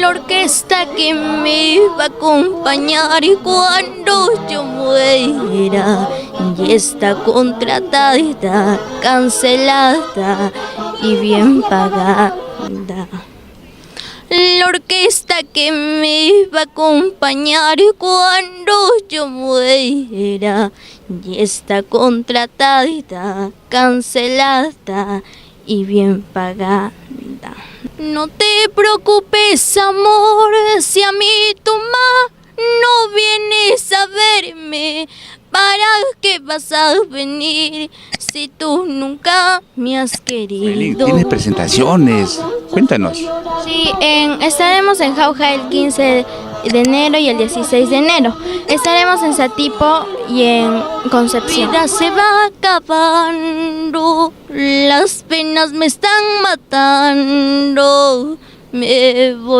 la orquesta que me va a acompañar y cuando yo muera y está contratada, cancelada y bien pagada. La orquesta que me va a acompañar y cuando yo muera y está contratada, cancelada y bien pagada. No te preocupes, amor, si a mí tu mamá no vienes a verme, ¿para qué vas a venir si tú nunca me has querido? Tienes presentaciones, cuéntanos. Sí, estaremos en Jauja el 15 de enero y el 16 de enero. Estaremos en Satipo y en Concepción. La vida se va acabando, las penas me están matando, me voy.